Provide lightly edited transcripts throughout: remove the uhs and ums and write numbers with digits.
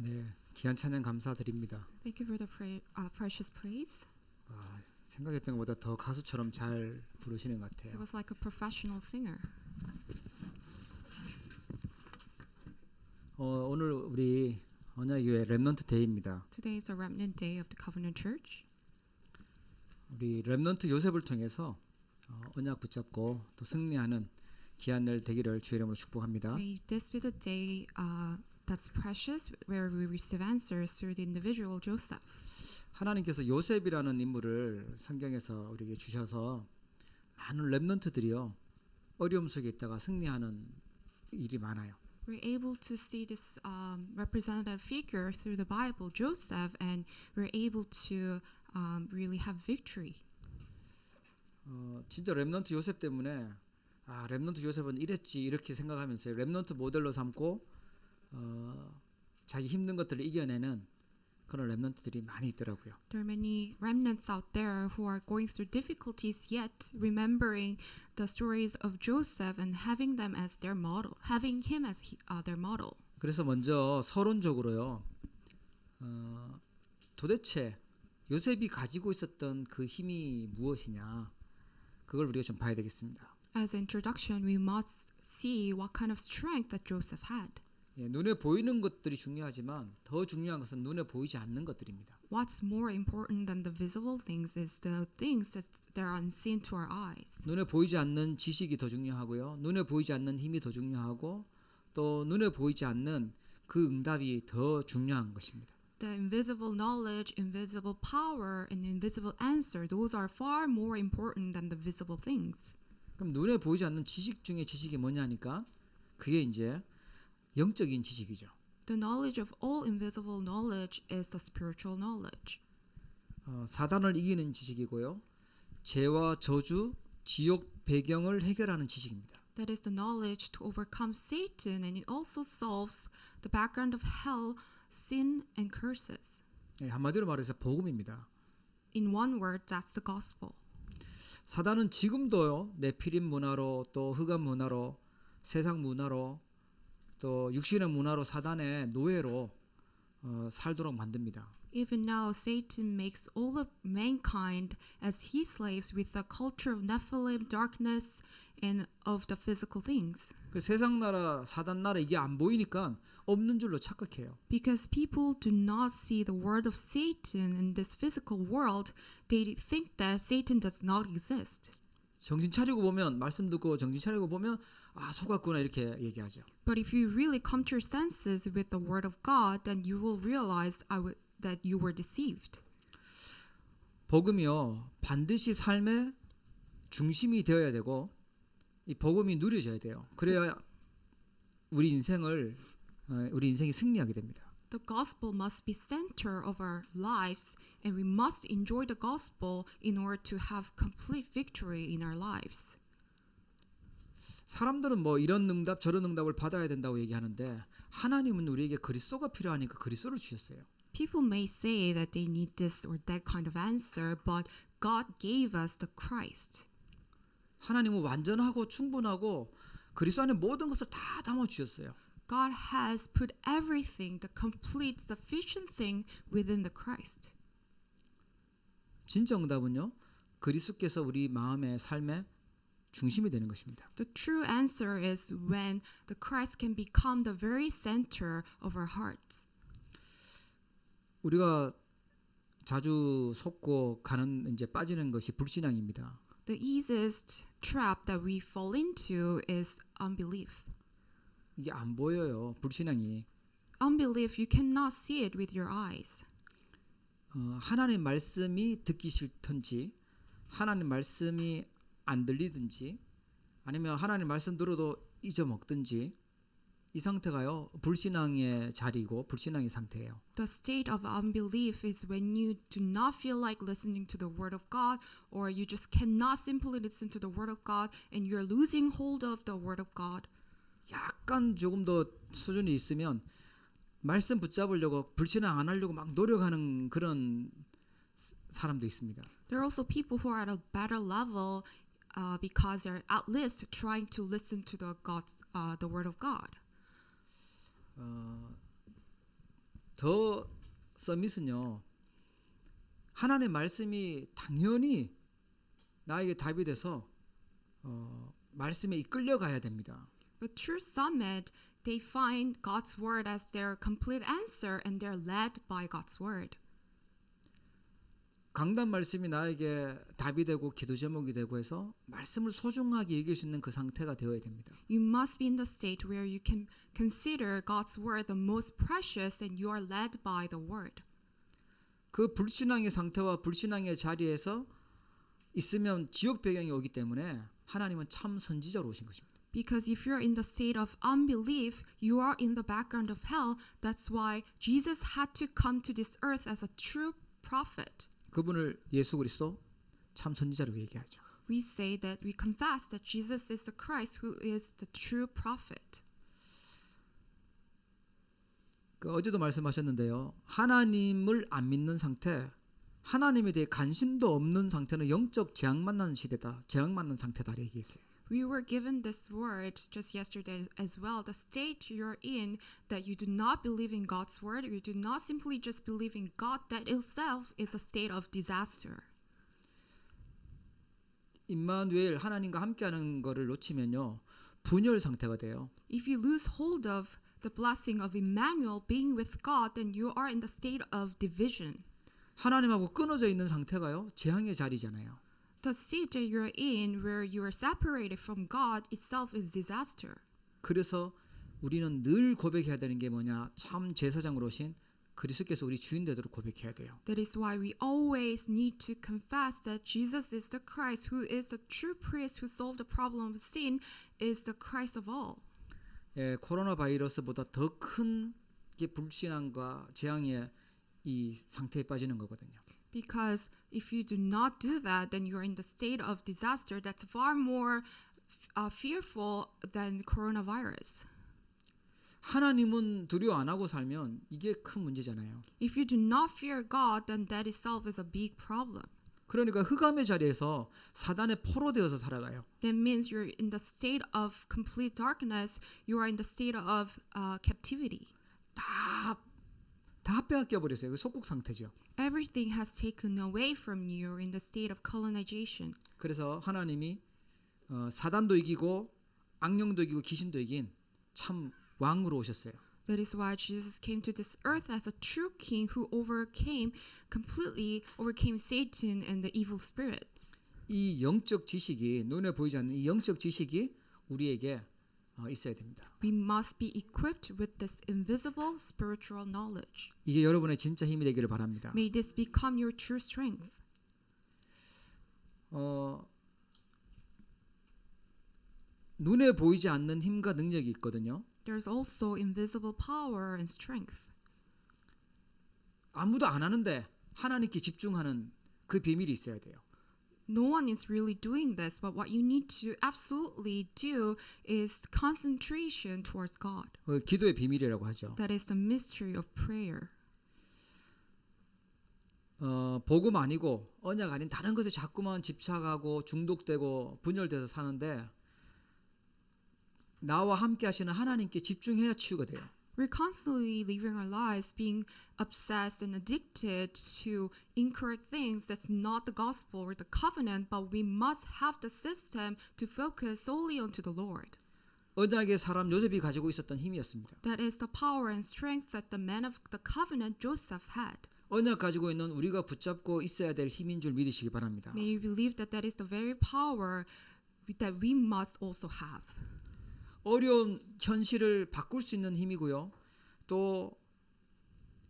네, 귀한 찬양 감사드립니다. Thank you for the precious praise. 생각했던 것보다 더 가수처럼 잘 부르시는 것 It 같아요. was like a professional singer. 오늘 우리 언약교회 렘넌트 데이입니다. Today is a remnant day of the Covenant Church. 우리 렘넌트 요셉을 통해서 언약 붙잡고 또 승리하는 귀한 날 되기를 주의 이름으로 축복합니다. May this be the day that's precious, where we receive answers through the individual Joseph. 하나님께서 요셉이라는 인물을 성경에서 우리에게 주셔서 많은 렘넌트들이요 어려움 속에 있다가 승리하는 일이 많아요. We're able to see this representative figure through the Bible, Joseph, and we're able to really have victory. 진짜 렘넌트 요셉 때문에 렘넌트 요셉은 이랬지 이렇게 생각하면서 렘넌트 모델로 삼고 자기 힘든 것들을 이겨내는 그런 렘넌트들이 많이 있더라고요. There are many remnants out there who are going through difficulties yet remembering the stories of Joseph and having them as their model, having him as their model. 그래서 먼저 서론적으로요. 도대체 요셉이 가지고 있었던 그 힘이 무엇이냐 그걸 우리가 좀 봐야 되겠습니다. As introduction, we must see what kind of strength that Joseph had. 눈에 보이는 것들이 중요하지만 더 중요한 것은 눈에 보이지 않는 것들입니다. What's more important than the visible things is the things that are unseen to our eyes. 눈에 보이지 않는 지식이 더 중요하고요. 눈에 보이지 않는 힘이 더 중요하고 또 눈에 보이지 않는 그 응답이 더 중요한 것입니다. The invisible knowledge, invisible power, and invisible answer, those are far more important than the visible things. 그럼 눈에 보이지 않는 지식 중에 지식이 뭐냐니까 그게 이제 영적인 지식이죠. The knowledge of all invisible knowledge is the spiritual knowledge. 사단을 이기는 지식이고요. 죄와 저주, 지옥 배경을 해결하는 지식입니다. That is the knowledge to overcome Satan, and it also solves the background of hell, sin, and curses. 한마디로 말해서 복음입니다. In one word, that's the gospel. 사단은 지금도요. 네피림 문화로 또 흑암 문화로 세상 문화로 또 육신의 문화로 사단의 노예로 살도록 만듭니다. Even now, Satan makes all of mankind as his slaves with the culture of Nephilim, darkness, and of the physical things. 세상 나라, 사단 나라 이게 안 보이니까 없는 줄로 착각해요. Because people do not see the word of Satan in this physical world, they think that Satan does not exist. 정신 차리고 보면 말씀 듣고 정신 차리고 보면 속았구나 이렇게 얘기하죠. But if you really come to your senses with the word of God, then you will realize that you were deceived. 복음이요 반드시 삶의 중심이 되어야 되고 이 복음이 누려져야 돼요. 그래야 우리 인생이 승리하게 됩니다. The gospel must be center of our lives, and we must enjoy the gospel in order to have complete victory in our lives. 사람들은 뭐 이런 응답 저런 응답을 받아야 된다고 얘기하는데 하나님은 우리에게 그리스도가 필요하니까 그리스도를 주셨어요. People may say that they need this or that kind of answer, but God gave us the Christ. 하나님은 완전하고 충분하고 그리스도 안에 모든 것을 다 담아 주셨어요. God has put everything, the complete, sufficient thing within the Christ. 진짜 응답은요. 그리스도께서 우리 마음의 삶의 중심이 되는 것입니다. The true answer is when the Christ can become the very center of our hearts. 우리가 자주 속고 가는 이제 빠지는 것이 불신앙입니다. The easiest trap that we fall into is unbelief. 이게 안 보여요. 불신앙이. Unbelief, you cannot see it with your eyes. 하나님 말씀이 듣기 싫든지 하나님 말씀이 안 들리든지 아니면 하나님 말씀 들어도 잊어먹든지 이 상태가요. 불신앙의 자리고 불신앙의 상태예요. The state of unbelief is when you do not feel like listening to the word of God, or you just cannot simply listen to the word of God and you're losing hold of the word of God. 약간 조금 더 수준이 있으면 말씀 붙잡으려고 불신앙 안 하려고 막 노력하는 그런 사람도 있습니다. There are also people who are at a better level because they're at least trying to listen to the word of God. 더 서밋은요. 하나님의 말씀이 당연히 나에게 답이 돼서 말씀에 이끌려 가야 됩니다. But true summit, they find God's word as their complete answer and they're led by God's word. 강단 말씀이 나에게 답이 되고 기도 제목이 되고 해서 말씀을 소중하게 여길 수 있는 그 상태가 되어야 됩니다. You must be in the state where you can consider God's word the most precious and you are led by the word. 그 불신앙의 상태와 불신앙의 자리에서 있으면 지옥 배경이 오기 때문에 하나님은 참 선지자로 오신 것입니다. Because if you're in the state of unbelief, you are in the background of hell. That's why Jesus had to come to this earth as a true prophet. 그분을 예수 그리스도 참 선지자로 얘기하죠. We say that we confess that Jesus is the Christ who is the true prophet. 어제도 말씀하셨는데요. 하나님을 안 믿는 상태, 하나님에 대해 관심도 없는 상태는 영적 재앙만난 시대다. 재앙만난 상태다 얘기했어요. We were given this word just yesterday as well. The state you're in, that you do not believe in God's word, you do not simply just believe in God, that itself is a state of disaster. 임마누엘 하나님과 함께하는 것을 놓치면요. 분열 상태가 돼요. If you lose hold of the blessing of Emmanuel being with God, then you are in the state of division. 하나님하고 끊어져 있는 상태가요. 재앙의 자리잖아요. The seat that you're in, where you are separated from God, itself is disaster. 그래서 우리는 늘 고백해야 되는 게 뭐냐? 참 제사장으로 오신 그리스도께서 우리 주인 되도록 고백해야 돼요. That is why we always need to confess that Jesus is the Christ, who is the true priest who solved the problem of sin, is the Christ of all. 예, 코로나 바이러스보다 더 큰 게 불신앙과 재앙의 이 상태에 빠지는 거거든요. Because if you do not do that, then you are in the state of disaster that's far more fearful than coronavirus. 하나님은 두려워 안 하고 살면 이게 큰 문제잖아요. If you do not fear God, then that itself is a big problem. 그러니까 흑암의 자리에서 사단의 포로되어서 살아가요. That means you're in the state of complete darkness. You are in the state of captivity. 다 빼앗겨 버렸어요. 그 속국 상태죠. Everything has taken away from you. You're in the state of colonization. 그래서 하나님이 사단도 이기고 악령도 이기고 귀신도 이긴 참 왕으로 오셨어요. That is why Jesus came to this earth as a true king who completely overcame Satan and the evil spirits. 이 영적 지식이 눈에 보이지 않는 이 영적 지식이 우리에게 있어야 됩니다. We must be equipped with this invisible spiritual knowledge. 이게 여러분의 진짜 힘이 되기를 바랍니다. May this become your true strength. 눈에 보이지 않는 힘과 능력이 있거든요. There's also invisible power and strength. 아무도 안 하는데 하나님께 집중하는 그 비밀이 있어야 돼요. No one is really doing this, but what you need to absolutely do is concentration towards God. 기도의 비밀이라고 하죠. That is the mystery of prayer. 복음 아니고 언약 아닌 다른 것에 자꾸만 집착하고 중독되고 분열돼서 사는데 나와 함께 하시는 하나님께 집중해야 치유가 돼요. We're constantly living our lives being obsessed and addicted to incorrect things. That's not the gospel or the covenant, but we must have the system to focus solely onto the Lord. 언약의 사람 요셉이 가지고 있었던 힘이었습니다. That is the power and strength that the man of the covenant Joseph had. 언약 가지고 있는 우리가 붙잡고 있어야 될 힘인 줄 믿으시기 바랍니다. May you believe that that is the very power that we must also have. 어려운 현실을 바꿀 수 있는 힘이고요. 또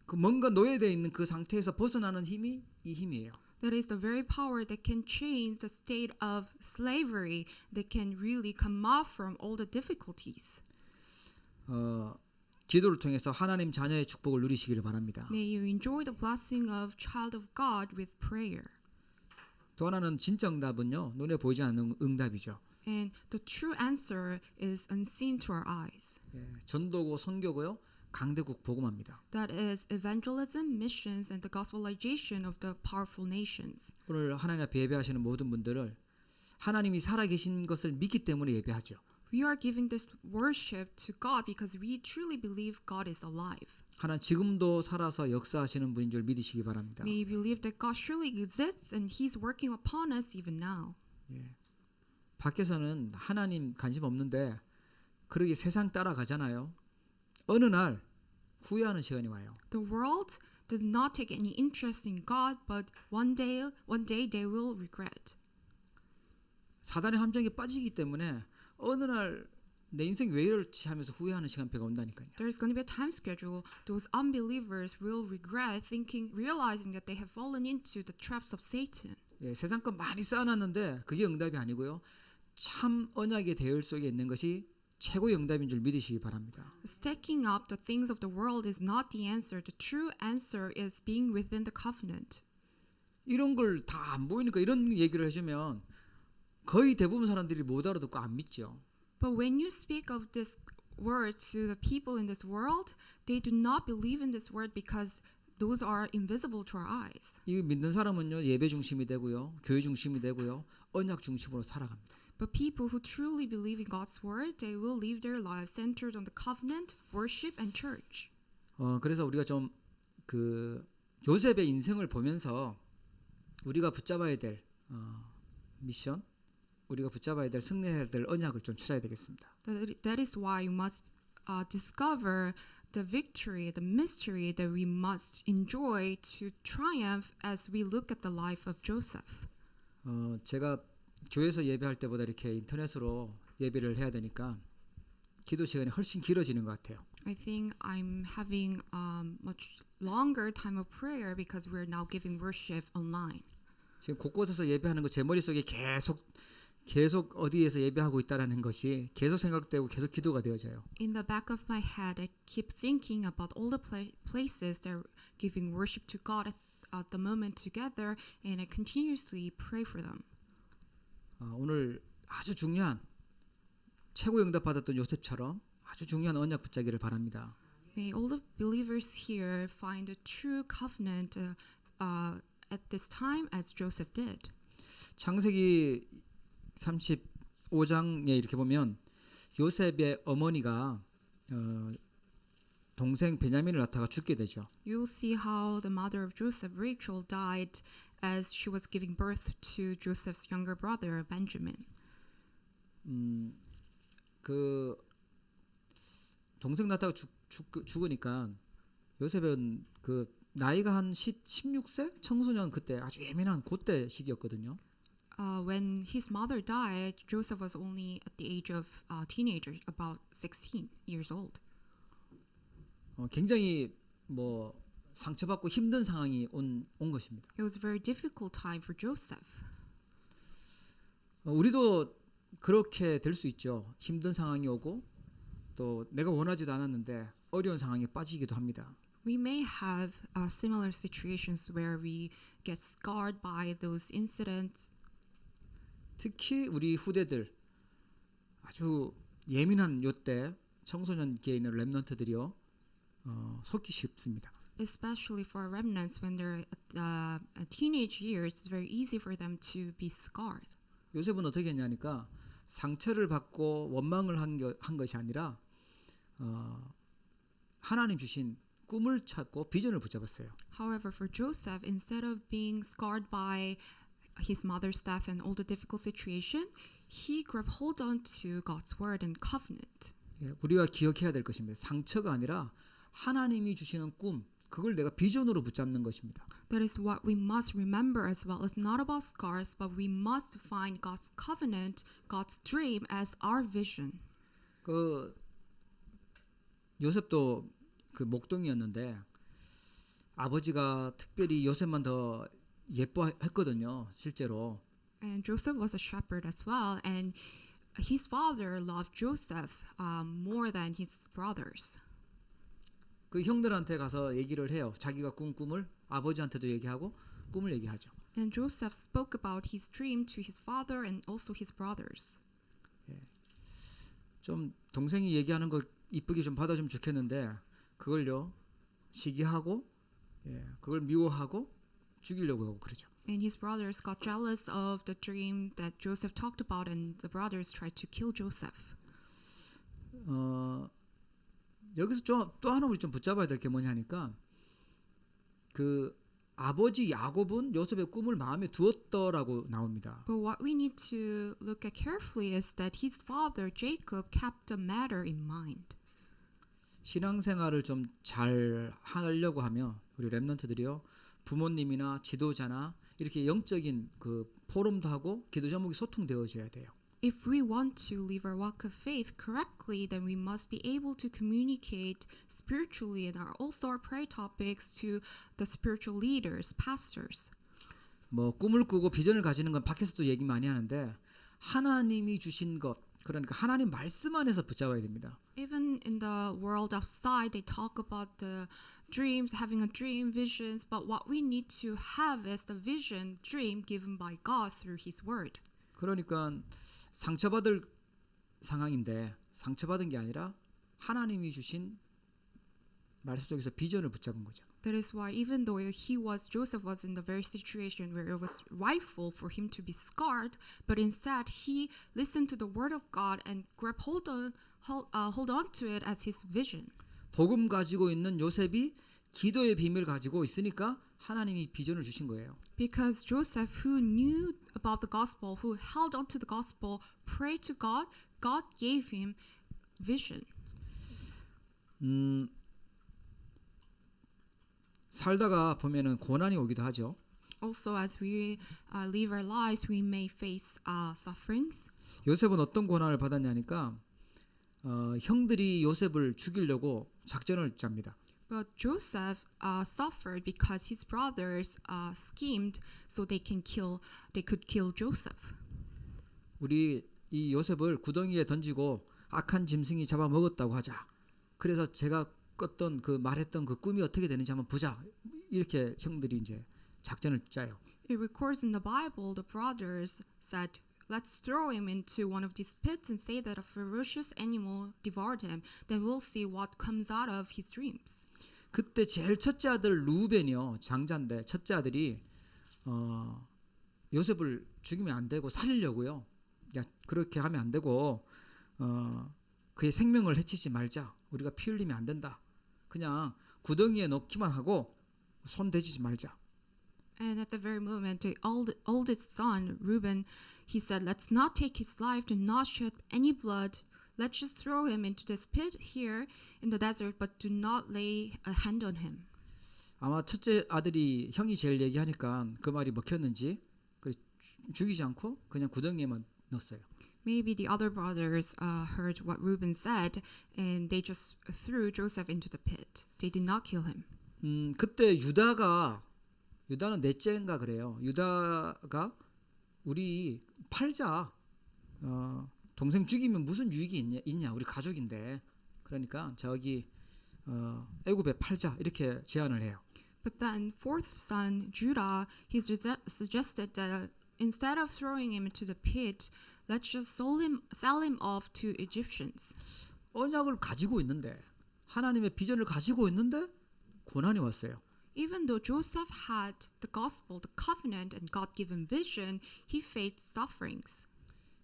그 뭔가 노예되어 있는 그 상태에서 벗어나는 힘이 이 힘이에요. That is the very power that can change the state of slavery, that can really come off from all the difficulties. 기도를 통해서 하나님 자녀의 축복을 누리시기를 바랍니다. May you enjoy the blessing of child of God with prayer. 또 하나는 진짜 응답은요. 눈에 보이지 않는 응답이죠. And the true answer is unseen to our eyes. 전도고 선교고요. 강대국 복음합니다. That is evangelism, missions, and the gospelization of the powerful nations. 오늘 하나님 앞에 예배하시는 모든 분들을 하나님이 살아계신 것을 믿기 때문에 예배하죠. We are giving this worship to God because we truly believe God is alive. 하나님 지금도 살아서 역사하시는 분인 줄 믿으시기 바랍니다. May you believe that God surely exists and He's working upon us even now. 예. 밖에서는 하나님 관심 없는데 그러게 세상 따라가잖아요. 어느 날 후회하는 시간이 와요. The world does not take any interest in God, but one day they will regret. 사단의 함정에 빠지기 때문에 어느 날 내 인생이 왜 이럴지 하면서 후회하는 시간표가 온다니까요. There's going to be a time schedule. Those unbelievers will regret realizing that they have fallen into the traps of Satan. 예, 세상 것 많이 쌓아놨는데 그게 응답이 아니고요. 참 언약의 대열 속에 있는 것이 최고의 응답인 줄 믿으시기 바랍니다. Stacking up the things of the world is not the answer. The true answer is being within the covenant. 이런 걸 다 안 보이니까 이런 얘기를 해주면 거의 대부분 사람들이 못 알아듣고 안 믿죠. But when you speak of this word to the people in this world, they do not believe in this word because those are invisible to our eyes. 이 믿는 사람은요 예배 중심이 되고요, 교회 중심이 되고요, 언약 중심으로 살아갑니다. But people who truly believe in God's word, they will live their lives centered on the covenant, worship, and church. 그래서 우리가 좀 그 요셉의 인생을 보면서 우리가 붙잡아야 될 미션, 우리가 붙잡아야 될 승리해야 될 언약을 좀 찾아야 되겠습니다. That is why you must discover the victory, the mystery that we must enjoy to triumph as we look at the life of Joseph. 제가 교회에서 예배할 때보다 이렇게 인터넷으로 예배를 해야 되니까 기도 시간이 훨씬 길어지는 것 같아요. I think I'm having much longer time of prayer because we're now giving worship online. 지금 곳곳에서 예배하는 거 제 머릿속에 계속 어디에서 예배하고 있다라는 것이 계속 생각되고 계속 기도가 되어져요. In the back of my head, I keep thinking about all the places that are giving worship to God at the moment together, and I continuously pray for them. 오늘 아주 중요한 최고 응답 받았던 요셉처럼 아주 중요한 언약 붙잡기를 바랍니다. May all the believers here find a true covenant at this time as Joseph did. 창세기 35장에 이렇게 보면 요셉의 어머니가 동생 베냐민을 낳다가 죽게 되죠. You'll see how the mother of Joseph, Rachel, died as she was giving birth to Joseph's younger brother, Benjamin. 그 동생 낳다가 죽으니까 요셉은 그 나이가 한 16세? 청소년 그때 아주 예민한 그때 시기였거든요. When his mother died, Joseph was only at the age of teenager, about 16 years old. 굉장히 뭐 상처받고 힘든 상황이 온 것입니다. It was a very difficult time for Joseph. 우리도 그렇게 될 수 있죠. 힘든 상황이 오고 또 내가 원하지도 않았는데 어려운 상황에 빠지기도 합니다. We may have similar situations where we get scarred by those incidents. 특히 우리 후대들 아주 예민한 요때 청소년기에 있는 렘넌트들이요 속기 쉽습니다. Especially for remnants when they're at teenage years, it's very easy for them to be scarred. 요셉은 어떻게 했냐니까 상처를 받고 원망을 한 것이 아니라 하나님 주신 꿈을 찾고 비전을 붙잡았어요. However, for Joseph, instead of being scarred by his mother's death and all the difficult situation, he grabbed hold on to God's word and covenant. 우리가 기억해야 될 것입니다. 상처가 아니라 하나님이 주시는 꿈, 그걸 내가 비전으로 붙잡는 것입니다. That is what we must remember as well. It's not about scars, but we must find God's covenant, God's dream as our vision. 그 요셉도 그 목동이었는데 아버지가 특별히 요셉만 더 예뻐했거든요, 실제로. And Joseph was a shepherd as well, and his father loved Joseph more than his brothers. 그 형들한테 가서 얘기를 해요. 자기가 꾼 꿈을 아버지한테도 얘기하고 꿈을 얘기하죠. And Joseph spoke about his dream to his father and also his brothers. 좀 동생이 얘기하는 거 이쁘게 좀 받아주면 좋겠는데 그걸요 시기하고 그걸 미워하고 죽이려고 하고 그러죠. And his brothers got jealous of the dream that Joseph talked about, and the brothers tried to kill Joseph. 여기서 또 하나 우리 좀 붙잡아야 될 게 뭐냐니까 그 아버지 야곱은 요셉의 꿈을 마음에 두었더라고 나옵니다. But what we need to look at carefully is that his father Jacob kept the matter in mind. 신앙생활을 좀 잘 하려고 하면 우리 렘넌트들이요 부모님이나 지도자나 이렇게 영적인 그 포럼도 하고 기도 제목이 소통되어져야 돼요. If we want to live our walk of faith correctly, then we must be able to communicate spiritually and also our prayer topics to the spiritual leaders, pastors. 뭐 꿈을 꾸고 비전을 가지는 건 밖에서도 얘기 많이 하는데 하나님이 주신 것 그러니까 하나님 말씀 안에서 붙잡아야 됩니다. Even in the world outside, they talk about the dreams, having a dream, visions, but what we need to have is the vision, dream given by God through His Word. 그러니까 상처받을 상황인데 상처받은 게 아니라 하나님이 주신 말씀 속에서 비전을 붙잡은 거죠. That is why even though Joseph was in the very situation where it was rightful for him to be scarred, but instead he listened to the word of God and hold on to it as his vision. 복음 가지고 있는 요셉이 기도의 비밀을 가지고 있으니까 하나님이 비전을 주신 거예요. Because Joseph, who knew about the gospel, who held on to the gospel, prayed to God, God gave him vision. 살다가 보면은 고난이 오기도 하죠. Also, as we live our lives, we may face sufferings. 요셉은 어떤 고난을 받았냐니까 형들이 요셉을 죽이려고 작전을 짭니다. But Joseph suffered because his brothers schemed so they could kill Joseph. 우리 이 요셉을 구덩이에 던지고 악한 짐승이 잡아 먹었다고 하자. 그래서 제가 꿨던 그 말했던 그 꿈이 어떻게 되는지 한번 보자. 이렇게 형들이 이제 작전을 짜요. It records in the Bible the brothers said, "Let's throw him into one of these pits and say that a ferocious animal devoured him. Then we'll see what comes out of his dreams." 그때 제일 첫째 아들 루벤이요. 장자인데 첫째 아들이 요셉을 죽이면 안 되고 살리려고요. 야, 그렇게 하면 안 되고 그의 생명을 해치지 말자. 우리가 피 흘리면 안 된다. 그냥 구덩이에 넣기만 하고 손 대지 말자. And at the very moment, the oldest son, Reuben, he said, "Let's not take his life, do not shed any blood. Let's just throw him into this pit here in the desert, but do not lay a hand on him." 아마 첫째 아들이 형이 제일 얘기하니까 그 말이 먹혔는지 죽이지 않고 그냥 구덩이에만 넣었어요. Maybe the other brothers heard what Reuben said, and they just threw Joseph into the pit. They did not kill him. 그때 유다는 넷째인가 그래요. 유다가 우리 팔자. 동생 죽이면 무슨 유익이 있냐? 우리 가족인데. 그러니까 저기 애굽에 팔자 이렇게 제안을 해요. But then fourth son Judah, he suggested that instead of throwing him into the pit, let's just sell him off to Egyptians. 언약을 가지고 있는데 하나님의 비전을 가지고 있는데 고난이 왔어요. Even though Joseph had the gospel, the covenant, and God-given vision, he faced sufferings.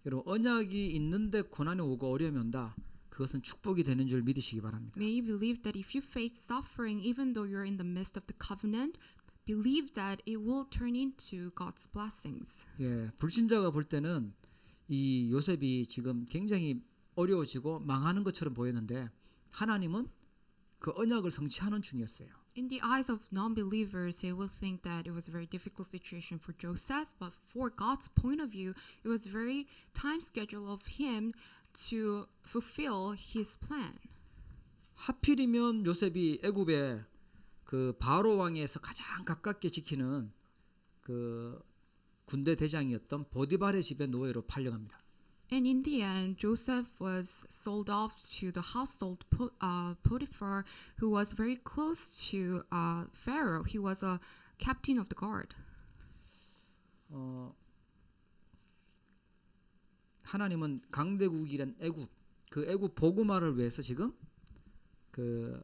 여러분 언약이 있는데 고난이 오고 어려움이 온다. 그것은 축복이 되는 줄 믿으시기 바랍니다. May you believe that if you face suffering, even though you're in the midst of the covenant, believe that it will turn into God's blessings. 예, 불신자가 볼 때는 이 요셉이 지금 굉장히 어려워지고 망하는 것처럼 보였는데 하나님은 그 언약을 성취하는 중이었어요. In the eyes of non-believers, they will think that it was a very difficult situation for Joseph, but for God's point of view, it was very time schedule of him to fulfill his plan. 하필이면 요셉이 애굽의 그 바로 왕에서 가장 가깝게 지키는 그 군대 대장이었던 보디발의 집에 노예로 팔려갑니다. And in the end, Joseph was sold off to the household Potiphar, who was very close to Pharaoh. He was a captain of the guard. 하나님은 강대국이란 애굽, 그 애굽 보고마를 위해서 지금 그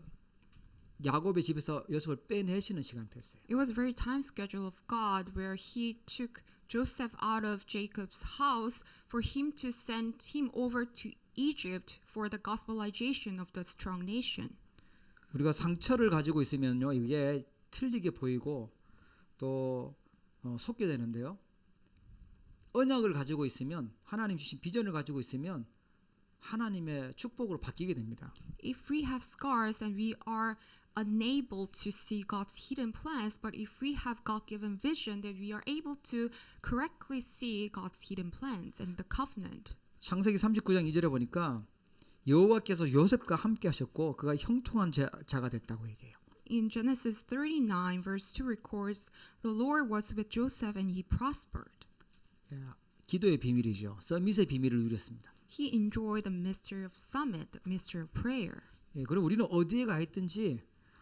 야곱의 집에서 요셉을 빼내시는 시간이 됐어요. It was a very time schedule of God where he took Joseph out of Jacob's house for him to send him over to Egypt for the gospelization of the strong nation. 우리가 상처를 가지고 있으면요, 이게 틀리게 보이고 또 속게 되는데요. 언약을 가지고 있으면, 하나님 주신 비전을 가지고 있으면 하나님의 축복으로 바뀌게 됩니다. If we have scars and we are unable to see God's hidden plans, but if we have God-given vision, then we are able to correctly see God's hidden plans and the covenant. 창세기 39장 2절에 보니까 여호와께서 요셉과 함께 하셨고 그가 형통한 자가 됐다고 얘기해요. In Genesis 39 verse 2 records, the Lord was with Joseph and he prospered. 기도의 비밀이죠. 서밋의 비밀을 누렸습니다. He enjoyed the mystery of summit, the mystery of prayer. 그리고 우리는 어디에 가 있든지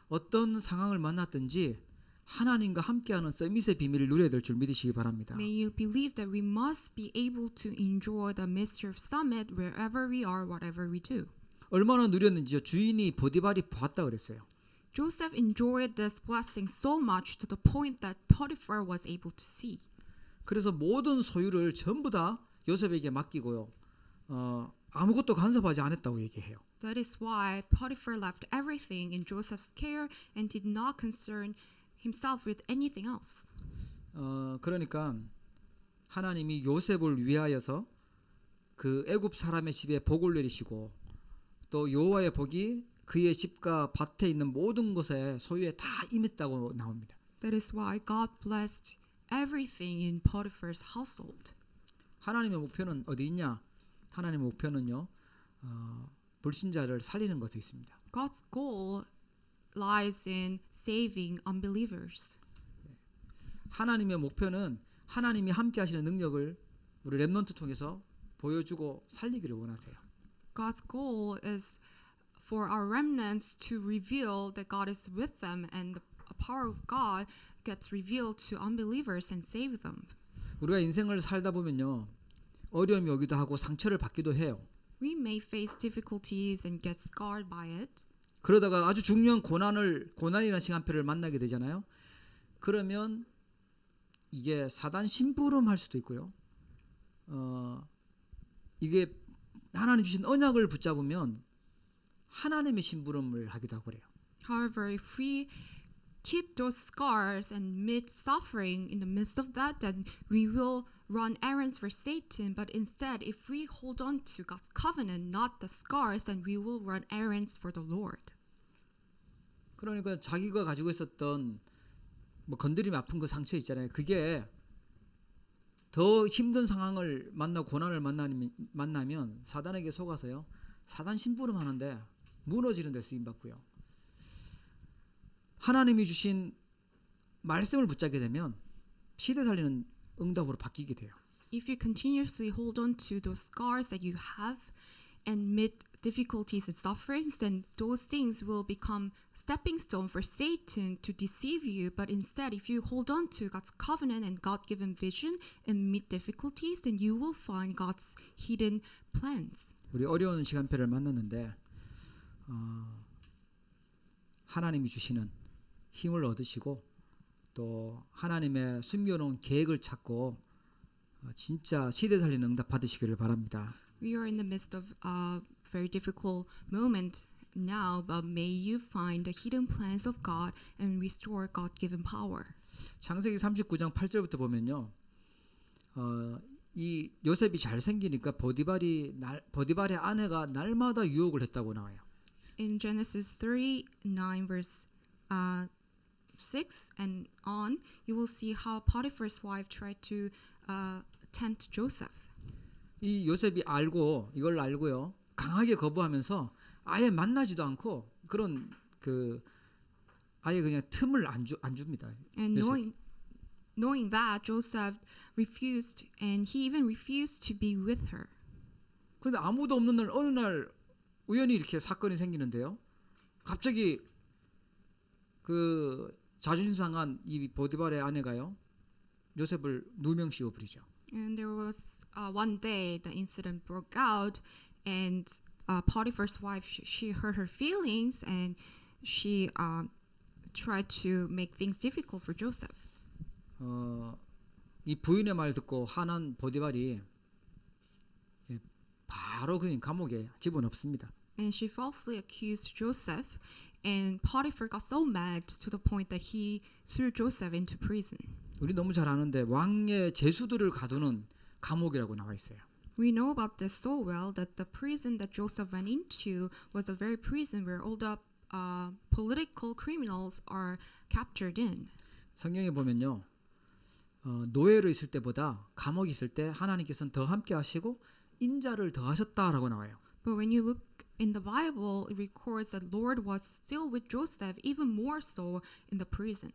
어떤 상황을 만났든지 하나님과 함께하는 서밋의 비밀을 누려야 될 줄 믿으시기 바랍니다. May you believe that we must be able to enjoy the mystery of summit wherever we are, whatever we do. 얼마나 누렸는지요. 주인이 보디발이 봤다 그랬어요. Joseph enjoyed this blessing so much to the point that Potiphar was able to see. 그래서 모든 소유를 전부 다 요셉에게 맡기고요. 아무것도 간섭하지 않았다고 얘기해요. That is why Potiphar left everything in Joseph's care and did not concern himself with anything else. 그러니까 하나님이 요셉을 위하여서 그 애굽 사람의 집에 복을 내리시고 또 여호와의 복이 그의 집과 밭에 있는 모든 것에 소유에 다 임했다고 나옵니다. That is why God blessed everything in Potiphar's household. 하나님의 목표는 어디 있냐? 하나님의 목표는요, 불신자를 살리는 것에 있습니다. God's goal lies in saving unbelievers. 하나님의 목표는 하나님이 함께 하시는 능력을 우리 렘넌트 통해서 보여주고 살리기를 원하세요. God's goal is for our remnants to reveal that God is with them and the power of God gets revealed to unbelievers and save them. 우리가 인생을 살다 보면요, 어려움이 오기도 하고 상처를 받기도 해요. We may face difficulties and get scarred by it. 그러다가 아주 중요한 고난이라는 시간표를 만나게 되잖아요. 그러면 이게 사단 심부름할 수도 있고요. 이게 하나님 주신 언약을 붙잡으면 하나님의 심부름을 하기도 하고 그래요. However, if we keep those scars and meet suffering in the midst of that, then we will run errands for Satan. But instead, if we hold on to God's covenant, not the scars, then we will run errands for the Lord. 그러니까 자기가 가지고 있었던 뭐 건드리면 아픈 그 상처 있잖아요. 그게 더 힘든 상황을 만나고 고난을 만나면 사단에게 속아서요, 사단 심부름 하는데 무너지는 데 쓰임 받고요. 하나님이 주신 말씀을 붙잡게 되면 시대 살리는 응답으로 바뀌게 돼요. If you continuously hold on to those scars that you have and meet difficulties and sufferings, then those things will become stepping stone for Satan to deceive you. But instead, if you hold on to God's covenant and God-given vision and meet difficulties, then you will find God's hidden plans. 우리 어려운 시간표를 만났는데 하나님이 주시는 힘을 얻으시고 또 하나님의 숨겨놓은 계획을 찾고 진짜 시대 살리는 응답 받으시기를 바랍니다. We are in the midst of a very difficult moment now, but may you find the hidden plans of God and restore God-given power. 창세기 39장 8절부터 보면요, 이 요셉이 잘 생기니까 보디발의 아내가 날마다 유혹을 했다고 나와요. In Genesis 39 verse 6 and on, you will see how Potiphar's wife tried to tempt Joseph. 이 요셉이 이걸 알고요, 강하게 거부하면서 아예 만나지도 않고 그런 아예 그냥 틈을 안 줍니다. And 요셉. knowing that, Joseph refused, and he even refused to be with her. 그런데 아무도 없는 날 어느 날 우연히 이렇게 사건이 생기는데요. 갑자기 그 자존심 상한 이 보디발의 아내가요, 요셉을 누명 씌워 버리죠. And there was one day the incident broke out, and Potiphar's wife she hurt her feelings, and she tried to make things difficult for Joseph. 이 부인의 말 듣고 화난 보디발이 바로 그냥 감옥에 집어넣습니다. And she falsely accused Joseph, And Potiphar got so mad to the point that he threw Joseph into prison. 우리 너무 잘 아는데 왕의 제수들을 가두는 감옥이라고 나와 있어요. We know about this so well that the prison that Joseph went into was a very prison where all the political criminals are captured in. 성경에 보면요, 노예로 있을 때보다 감옥에 있을 때 하나님께서는 더 함께 하시고 인자를 더 하셨다라고 나와요. But when you look in the Bible, it records that Lord was still with Joseph, even more so in the prison.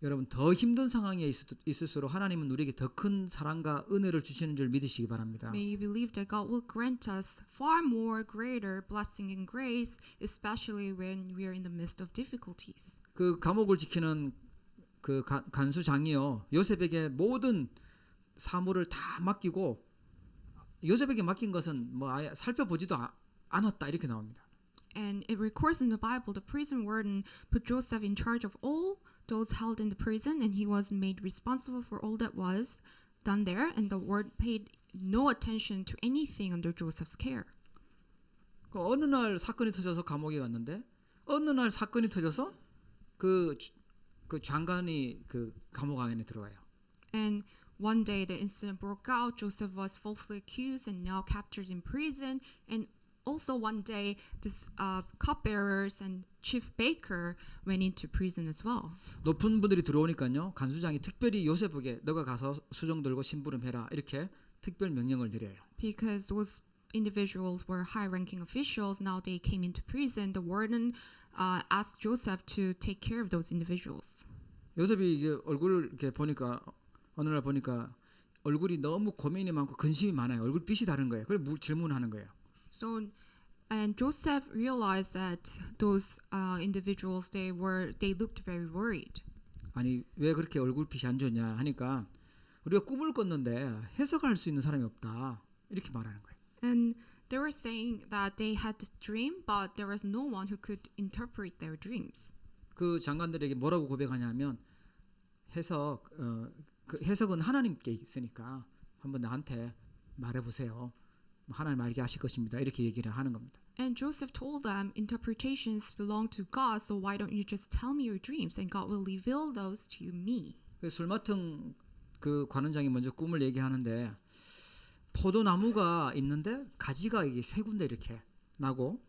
여러분 더 힘든 상황에 있을수록 하나님은 우리에게 더 큰 사랑과 은혜를 주시는 줄 믿으시기 바랍니다. May you believe that God will grant us far more greater blessing and grace, especially when we are in the midst of difficulties. 그 감옥을 지키는 그 간수장이요, 요셉에게 모든 사물을 다 맡기고 요셉에게 맡긴 것은 뭐 아예 살펴보지도 않았다 이렇게 나옵니다. And it records in the Bible the prison warden put Joseph in charge of all those held in the prison, and he was made responsible for all that was done there, and the ward paid no attention to anything under Joseph's care. 그 어느 날 사건이 터져서 감옥에 갔는데 어느 날 사건이 터져서 그 장관이 그 감옥 안에 들어가요. And one day the incident broke out. Joseph was falsely accused and now captured in prison. And also one day, this cupbearers and chief baker went into prison as well. 높은 분들이 들어오니까요, 간수장이 특별히 요셉에게 너가 가서 수종 들고 심부름해라 이렇게 특별 명령을 내려요. Because those individuals were high-ranking officials, now they came into prison. The warden asked Joseph to take care of those individuals. 요셉이 이게 얼굴을 이렇게 보니까 어느 날 보니까 얼굴이 너무 고민이 많고 근심이 많아요. 얼굴빛이 다른 거예요. 그래서 질문하는 거예요. So, and Joseph realized that those individuals they looked very worried. 아니 왜 그렇게 얼굴빛이 안 좋냐 하니까 우리가 꿈을 꿨는데 해석할 수 있는 사람이 없다 이렇게 말하는 거예요. And they were saying that they had a dream, but there was no one who could interpret their dreams. 그 장관들에게 뭐라고 고백하냐면 그 해석은 하나님께 있으니까 한번 나한테 말해보세요. 하나님 알게 하실 것입니다. 이렇게 얘기를 하는 겁니다. And Joseph told them, interpretations belong to God, so why don't you just tell me your dreams, and God will reveal those to me. 술 맡은 그 관원장이 먼저 꿈을 얘기하는데 포도나무가 있는데 가지가 이게 세 군데 이렇게 나고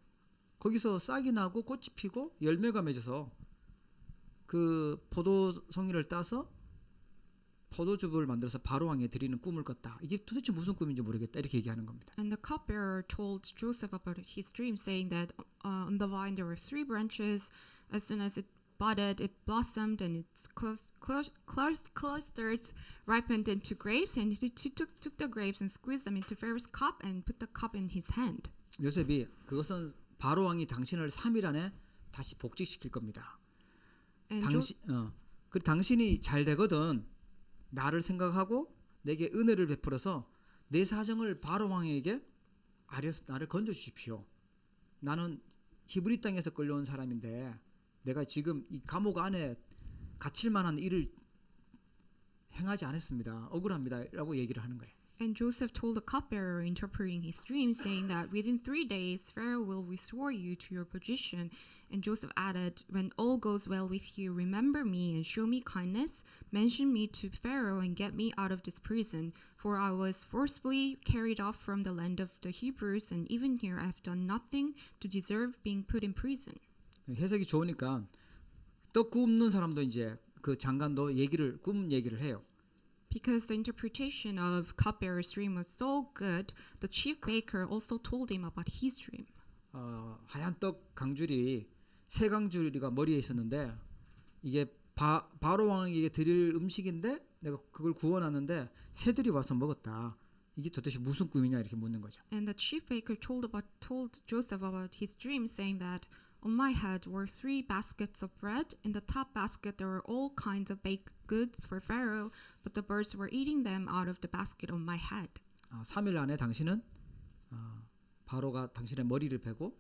거기서 싹이 나고 꽃이 피고 열매가 맺어서 그 포도송이를 따서 포도즙을 만들어서 바로왕에 드리는 꿈을 꿨다. 이게 도대체 무슨 꿈인지 모르겠다. 이렇게 얘기하는 겁니다. And the cupbearer told Joseph about his dream, saying that on the vine there were 3 branches. As soon as it budded, it blossomed, and its clusters ripened into grapes. And he took the grapes and squeezed them into Pharaoh's cup and put the cup in his hand. 요셉이 그것은 바로왕이 당신을 3일 안에 다시 복직시킬 겁니다. 당신이 잘 되거든. 나를 생각하고 내게 은혜를 베풀어서 내 사정을 바로왕에게 아려서 나를 건져 주십시오. 나는 히브리 땅에서 끌려온 사람인데 내가 지금 이 감옥 안에 갇힐 만한 일을 행하지 않았습니다. 억울합니다라고 얘기를 하는 거예요. And Joseph told the cupbearer, interpreting his dream, saying that within 3 days Pharaoh will restore you to your position. And Joseph added, when all goes well with you, remember me and show me kindness. Mention me to Pharaoh and get me out of this prison. For I was forcibly carried off from the land of the Hebrews, and even here I have done nothing to deserve being put in prison. 해석이 좋으니까 떡 굽는 사람도 이제 그 장관도 꿈 얘기를 해요. Because the interpretation of cupbearer's dream was so good, the chief baker also told him about his dream. 하얀 떡 강줄이 새 강줄이가 머리에 있었는데 이게 바로 왕에게 드릴 음식인데 내가 그걸 구워놨는데 새들이 와서 먹었다. 이게 도대체 무슨 꿈이냐 이렇게 묻는 거죠. And the chief baker told Joseph about his dream, saying that on my head were 3 baskets of bread. In the top basket there were all kinds of baked goods for Pharaoh, but the birds were eating them out of the basket on my head. 3일 안에 당신은 바로가 당신의 머리를 베고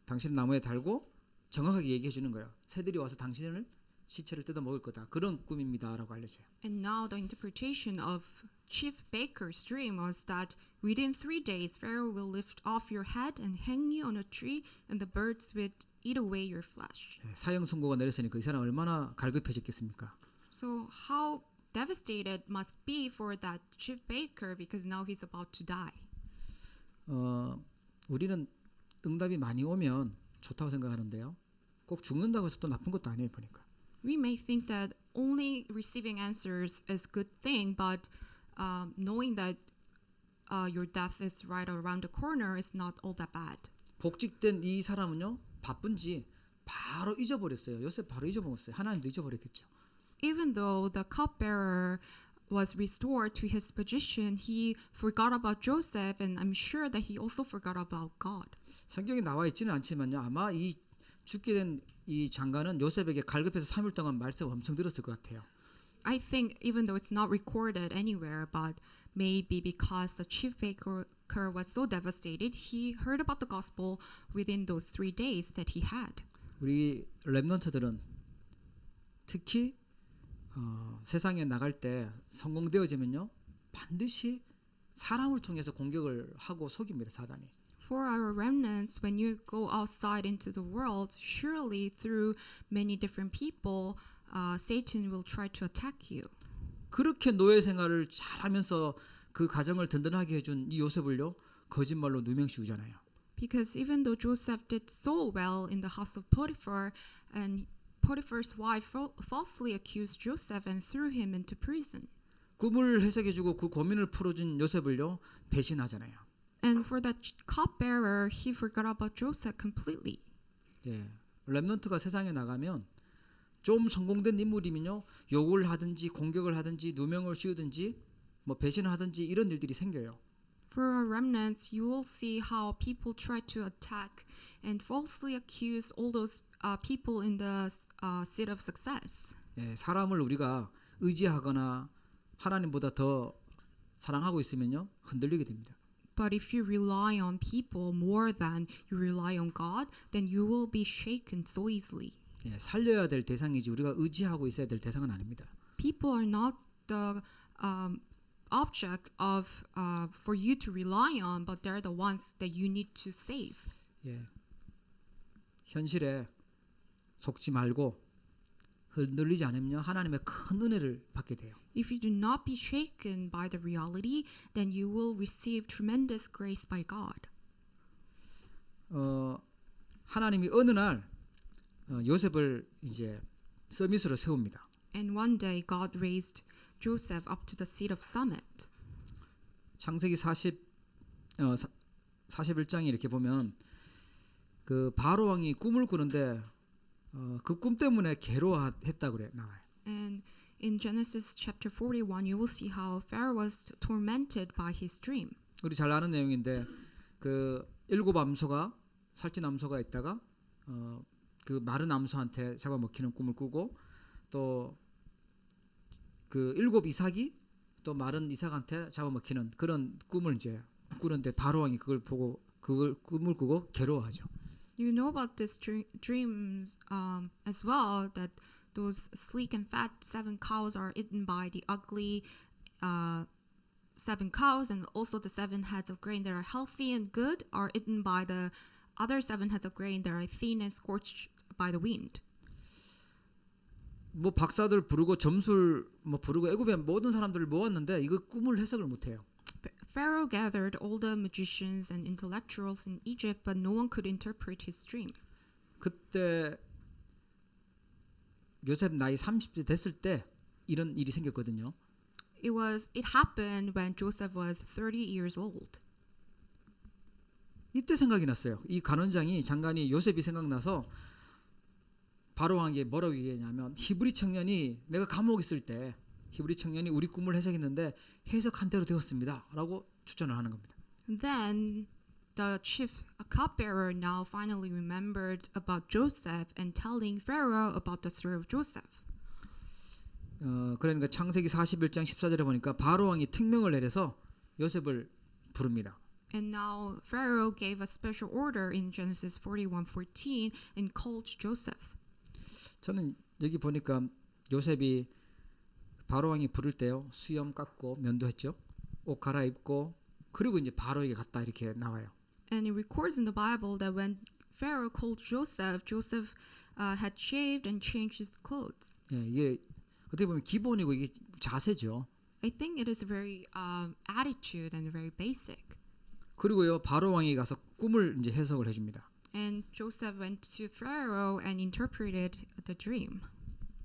당신을 나무에 달고 정확하게 얘기해 주는 거예요. 새들이 와서 당신을 시체를 뜯어 먹을 거다. 그런 꿈입니다라고 알려줘요. And now the interpretation of chief baker's dream was that within 3 days Pharaoh will lift off your head and hang you on a tree, and the birds will eat away your flesh. 예, 사형 선고가 내렸으니까 이 사람 얼마나 갈급해졌겠습니까? So how devastated must be for that chief baker because now he's about to die. 우리는 응답이 많이 오면 좋다고 생각하는데요. 꼭 죽는다고 해서 또 나쁜 것도 아니에요 보니까. We may think that only receiving answers is good thing, but knowing that your death is right around the corner is not all that bad. 복직된 이 사람은요 바쁜지 바로 잊어버렸어요. 요셉 바로 잊어먹었어요. 하나님도 잊어버렸겠죠. Even though the cupbearer was restored to his position, he forgot about Joseph, and I'm sure that he also forgot about God. 성경에 나와 있지는 않지만요. 아마 이 죽게 된 이 장관은 요셉에게 갈급해서 3일 동안 말씀 엄청 들었을 것 같아요. I think even though it's not recorded anywhere, but maybe because the chief baker was so devastated, he heard about the gospel within those 3 days that he had. 우리 렘넌트들은 특히 세상에 나갈 때 성공되어지면요 반드시 사람을 통해서 공격을 하고 속입니다 사단이. For our remnants, when you go outside into the world, surely through many different people, Satan will try to attack you. 그렇게 노예 생활을 잘하면서 그 가정을 든든하게 해준 이 요셉을요 거짓말로 누명씌우잖아요. Because even though Joseph did so well in the house of Potiphar, and Potiphar's wife falsely accused Joseph and threw him into prison. 꿈을 해석해주고 그 고민을 풀어준 요셉을요 배신하잖아요. And for that cupbearer, he forgot about Joseph completely. 예, 렘넌트가 세상에 나가면 좀 성공된 인물이면요 욕을 하든지 공격을 하든지 누명을 씌우든지 뭐 배신을 하든지 이런 일들이 생겨요. For our remnants, you will see how people try to attack and falsely accuse all those people in the seat of success. 예, 사람을 우리가 의지하거나 하나님보다 더 사랑하고 있으면요 흔들리게 됩니다. But if you rely on people more than you rely on God, then you will be shaken so easily. 예, 살려야 될 대상이지 우리가 의지하고 있어야 될 대상은 아닙니다. People are not the object of for you to rely on, but they're the ones that you need to save. 예, 현실에 속지 말고 흔들리지 않으면요 하나님의 큰 은혜를 받게 돼요. If you do not be shaken by the reality, then you will receive tremendous grace by God. 하나님이 어느 날 요셉을 이제 서밋으로 세웁니다. And one day God raised Joseph up to the seat of summit. 창세기 41장에 이렇게 보면 그 바로 왕이 꿈을 꾸는데 그 꿈 때문에 괴로워했다 그래 나와요. And in Genesis chapter 41, you will see how Pharaoh was tormented by his dream. 우리 잘 아는 내용인데 그 7 암소가 살찐 암소가 있다가 그 마른 암소한테 잡아먹히는 꿈을 꾸고 또 그 7 이삭이 또 마른 이삭한테 잡아먹히는 그런 꿈을 이제 꾸는데 바로 왕이 그걸 보고 그걸 꿈을 꾸고 괴로워하죠. You know about these dreams as well, that those sleek and fat 7 cows are eaten by the ugly 7 cows, and also the 7 heads of grain that are healthy and good are eaten by the other 7 heads of grain that are thin and scorched by the wind. 뭐 박사들 부르고 점술 뭐 부르고 애굽의 모든 사람들을 모았는데 이거 꿈을 해석을 못해요. Pharaoh gathered all the magicians and intellectuals in Egypt, but no one could interpret his dream. 그때 요셉 나이 30대 됐을 때 이런 일이 생겼거든요. It happened when Joseph was 30 years old. 이때 생각이 났어요. 이 간원장이 장관이 요셉이 생각나서 바로 왕에게 뭐라고 얘기했냐면 히브리 청년이 내가 감옥에 있을 때 히브리 청년이 우리 꿈을 해석했는데 해석한 대로 되었습니다. 라고 추천을 하는 겁니다. Then the chief cupbearer now finally remembered about Joseph and telling Pharaoh about the story of Joseph. 그러니까 창세기 41장 14절에 보니까 바로 왕이 특명을 내려서 요셉을 부릅니다. And now Pharaoh gave a special order in Genesis 41:14 and called Joseph. 저는 여기 보니까 요셉이 바로 왕이 부를 때요 수염 깎고 면도했죠. 옷 갈아입고 그리고 이제 바로에게 갔다 이렇게 나와요. And it records in the Bible that when Pharaoh called Joseph, Joseph had shaved and changed his clothes. 예, 이게 어떻게 보면 기본이고 이게 자세죠. I think it is a very attitude and very basic. 그리고요 바로 왕이 가서 꿈을 이제 해석을 해줍니다. And Joseph went to Pharaoh and interpreted the dream.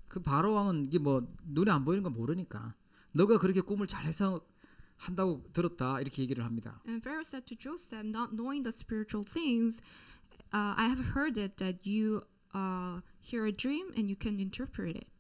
그 바로 왕은 이게 뭐 눈에 안 보이는 거 모르니까 너가 그렇게 꿈을 잘 해석한다고 들었다 이렇게 얘기를 합니다. And Pharaoh said to Joseph, not knowing the spiritual things, I have heard it that you hear a dream and you can interpret it.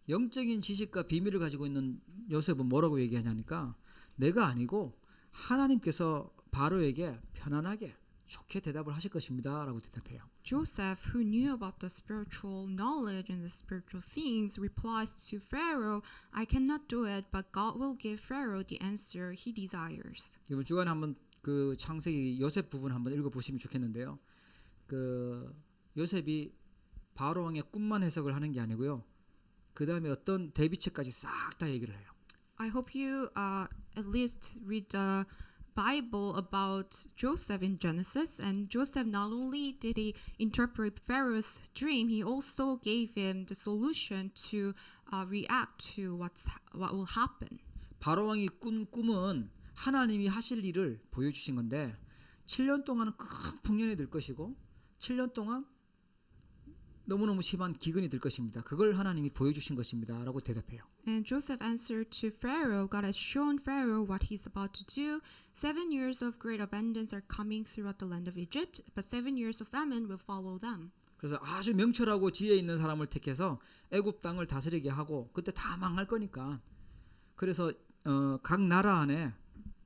영적인 지식과 비밀을 가지고 있는 요셉은 뭐라고 얘기하냐니까 내가 아니고 하나님께서 바로에게 편안하게 좋게 대답을 하실 것입니다 라고 대답해요. Joseph, who knew about the spiritual knowledge and the spiritual things, replies to Pharaoh, I cannot do it, but God will give Pharaoh the answer he desires. 이번 주간에 한번 그 창세기 요셉 부분 한번 읽어보시면 좋겠는데요. 그 요셉이 바로 왕의 꿈만 해석을 하는 게 아니고요. 그 다음에 어떤 대비책까지 싹 다 얘기를 해요. I hope you at least read the Bible about Joseph in Genesis. And Joseph, not only did he interpret Pharaoh's dream, he also gave him the solution to react to what will happen. 바로 왕이 꾼 꿈은 하나님이 하실 일을 보여주신 건데 7년 동안은 큰 풍년이 들 것이고 7년 동안 너무너무 심한 기근이 들 것입니다. 그걸 하나님이 보여주신 것입니다 라고 대답해요. And Joseph answered to Pharaoh, God has shown Pharaoh what he's about to do. 7 years of great abundance are coming throughout the land of Egypt, but 7 years of famine will follow them. 그래서 아주 명철하고 지혜 있는 사람을 택해서 애굽 땅을 다스리게 하고 그때 다 망할 거니까 그래서 각 나라 안에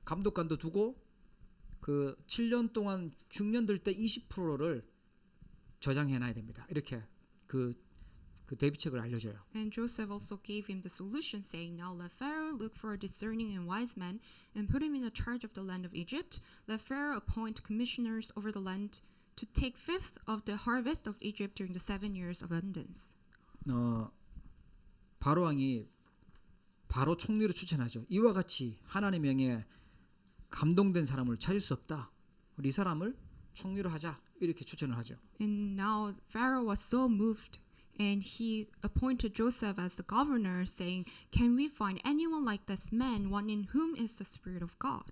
감독관도 두고 그 7년 동안 흉년들 때 20%를 저장해놔야 됩니다. 이렇게 그 대비책을 알려줘요. And Joseph also gave him the solution, saying, Now let Pharaoh look for a discerning and wise man and put him in charge of the land of Egypt. Let Pharaoh appoint commissioners over the land to take fifth of the harvest of Egypt during the 7 years of abundance. 바로 왕이 바로 총리로 추천하죠. 이와 같이 하나님의 명에 감동된 사람을 찾을 수 없다. 우리 이 사람을 총리로 하자. 이렇게 추천을 하죠. And now Pharaoh was so moved, and he appointed Joseph as the governor, saying, Can we find anyone like this man, one in whom is the Spirit of God?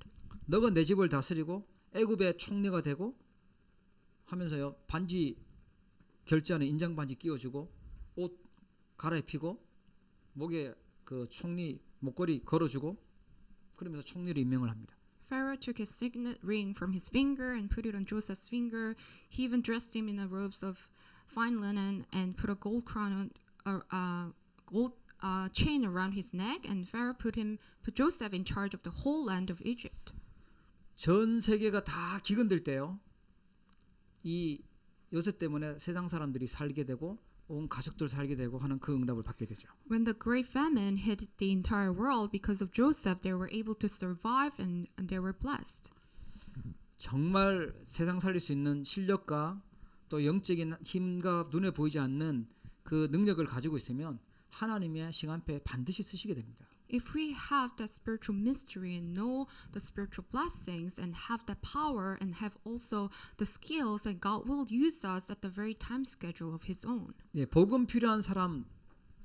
너가 내 집을 다스리고 애굽의 총리가 되고 하면서요. 반지 결제하는 인장 반지 끼워주고 옷 갈아입히고 목에 그 총리 목걸이 걸어주고 그러면서 총리로 임명을 합니다. Pharaoh took his signet ring from his finger and put it on Joseph's finger. He even dressed him in the robes of fine linen and put a gold crown on gold chain around his neck. And Pharaoh put Joseph in charge of the whole land of Egypt. 전 세계가 다 기근들 때요. 이 요셉 때문에 세상 사람들이 살게 되고 온 가족들 살게 되고 하는 그 응답을 받게 되죠. When the great famine hit the entire world, because of Joseph, they were able to survive and they were blessed. 정말 세상 살릴 수 있는 실력과 또 영적인 힘과 눈에 보이지 않는 그 능력을 가지고 있으면 하나님의 시간표에 반드시 쓰시게 됩니다. If we have the spiritual mystery and know the spiritual blessings and have the power and have also the skills, and God will use us at the very time schedule of His own. 예, 복음 필요한 사람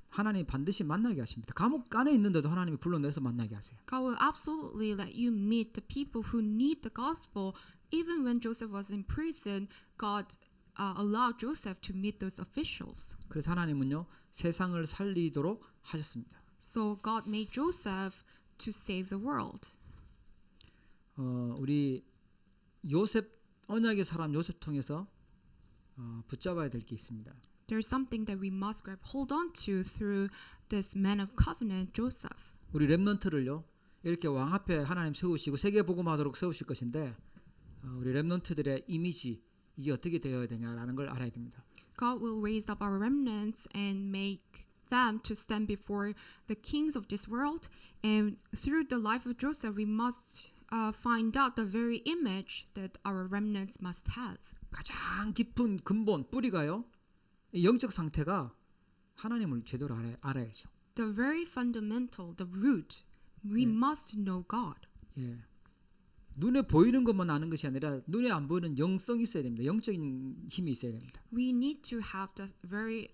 하나님 반드시 만나게 하십니다. 감옥 안에 있는데도 하나님이 불러내서 만나게 하세요. God will absolutely let you meet the people who need the gospel. Even when Joseph was in prison, God allowed Joseph to meet those officials. 그래서 하나님은요 세상을 살리도록 하셨습니다. So God made Joseph to save the world. 우리 요셉 언약의 사람 요셉 통해서 붙잡아야 될 게 있습니다. There's something that we must grab hold on to through this man of covenant, Joseph. 우리 렘넌트를요 이렇게 왕 앞에 하나님 세우시고 세계 복음하도록 세우실 것인데 우리 렘넌트들의 이미지 이게 어떻게 되어야 되냐라는 걸 알아야 됩니다. God will raise up our remnants and make them to stand before the kings of this world. And through the life of Joseph, we must find out the very image that our remnants must have. 가장 깊은 근본 뿌리가요. 이 영적 상태가 하나님을 제대로 알아야죠. The very fundamental, the root, we 네. must know God. 예. 눈에 보이는 것만 아는 것이 아니라 눈에 안 보이는 영성이 있어야 됩니다. 영적인 힘이 있어야 됩니다. We need to have the very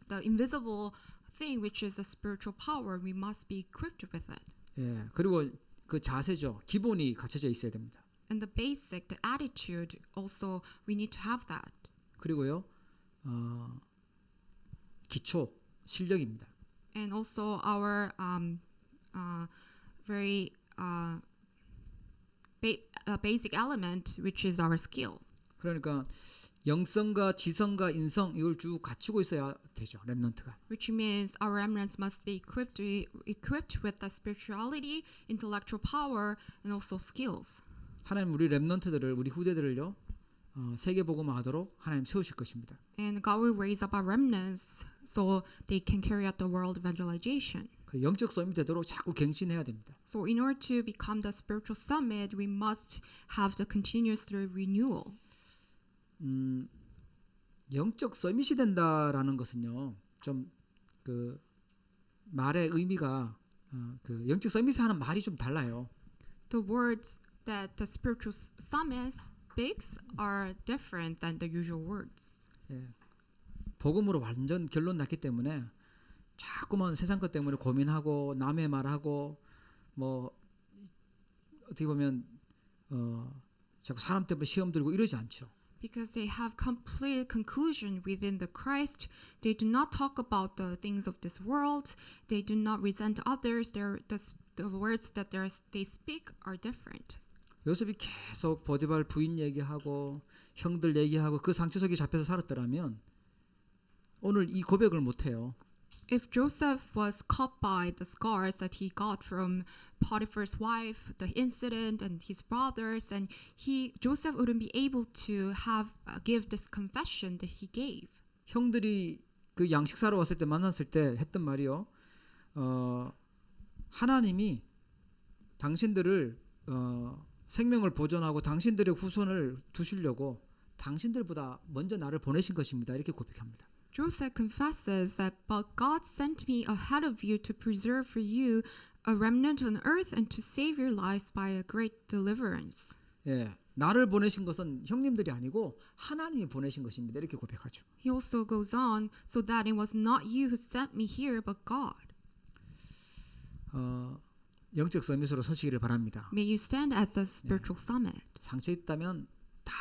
the invisible thing, which is the spiritual power. We must be equipped with it. 예. 그리고 그 자세죠. 기본이 갖춰져 있어야 됩니다. And the basic, the attitude, also we need to have that. 그리고요. 기초 실력입니다. And also our very basic element, which is our skill. 그러니까 영성과 지성과 인성 이걸 쭉 갖추고 있어야 되죠. 렘넌트가. Which means our remnants must be equipped with the spirituality, intellectual power, and also skills. 하나님 우리 렘넌트들을 우리 후대들을요. 세계 복음화하도록 하나님 세우실 것입니다. And God will raise up our remnants so they can carry out the world evangelization. 그 영적 서밋 되도록 자꾸 갱신해야 됩니다. So in order to become the spiritual summit, we must have the continuous renewal. 영적 서밋이 된다라는 것은요. 좀 그 말의 의미가 그 영적 서밋이 하는 말이 좀 달라요. The words that the spiritual summit speaks are different than the usual words. 예. 복음으로 완전 결론 났기 때문에 자꾸만 세상 것 때문에 고민하고 남의 말하고 뭐 어떻게 보면 자꾸 사람 때문에 시험 들고 이러지 않죠. Because they have complete conclusion within the Christ, they do not talk about the things of this world. They do not resent others. The words that they speak are different. 요셉이 계속 보디발 부인 얘기하고 형들 얘기하고 그 상처 속에 잡혀서 살았더라면 오늘 이 고백을 못 해요. If Joseph was caught by the scars that he got from Potiphar's wife, the incident, and his brothers, and Joseph wouldn't be able to give this confession that he gave. 형들이 그 양식 사러 왔을 때 만났을 때 했던 말이요. 하나님이 당신들을 생명을 보존하고 당신들의 후손을 두시려고 당신들보다 먼저 나를 보내신 것입니다. 이렇게 고백합니다. Joseph confesses that, but God sent me ahead of you to preserve for you a remnant on earth and to save your lives by a great deliverance. 예, 나를 보내신 것은 형님들이 아니고 하나님이 보내신 것입니다. 이렇게 고백하죠. He also goes on, so that it was not you who sent me here, but God. 영적 서밋으로 서시기를 바랍니다. May you stand as a spiritual summit. 상처 있다면 다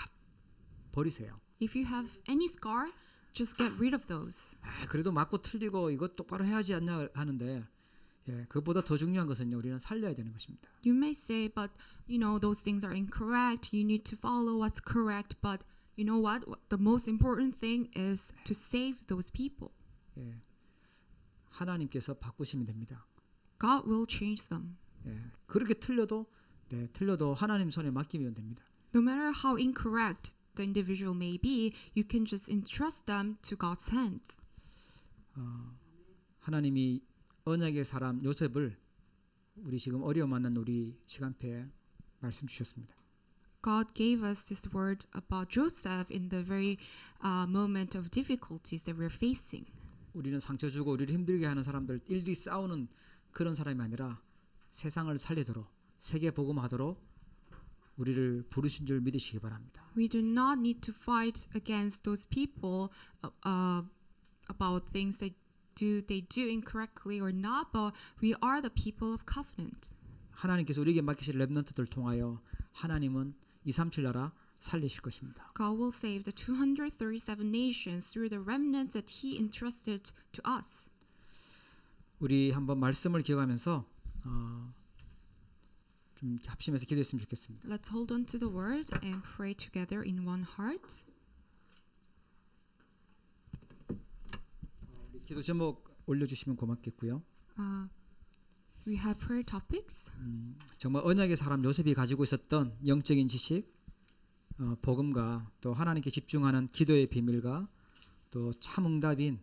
버리세요. If you have any scar, just get rid of those. 그래도 맞고 틀리고 이거 똑바로 해야지 않냐 하는데 예, 그것보다 더 중요한 것은요. 우리는 살려야 되는 것입니다. You may say, but you know those things are incorrect. You need to follow what's correct. But you know what? The most important thing is to save those people. 예, 하나님께서 바꾸시면 됩니다. God will change them. 예, 그렇게 틀려도 틀려도 하나님 손에 맡기면 됩니다. No matter how incorrect the individual may be, you can just entrust them to God's hands. 하나님이 언약의 사람 요셉을 우리 지금 어려움 만난 우리 시간표에 말씀 주셨습니다. God gave us this word about Joseph in the very moment of difficulties that we're facing. 우리는 상처 주고 우리를 힘들게 하는 사람들 일일이 싸우는 그런 사람이 아니라 세상을 살리도록 세계 복음하도록 우리를 부르신 줄 믿으시기 바랍니다. We do not need to fight against those people about things they do incorrectly or not, but we are the people of covenant. 하나님께서 우리에게 맡기신 렘넌트들 통하여 하나님은 237 나라 살리실 것입니다. God will save the 237 nations through the remnants that He entrusted to us. 우리 한번 말씀을 기억하면서 좀 합심해서 기도했으면 좋겠습니다. Let's hold on to the word and pray together in one heart. 기도 제목 올려주시면 고맙겠고요. We have prayer topics. 정말 언약의 사람 요셉이 가지고 있었던 영적인 지식, 복음과 또 하나님께 집중하는 기도의 비밀과 또 참응답인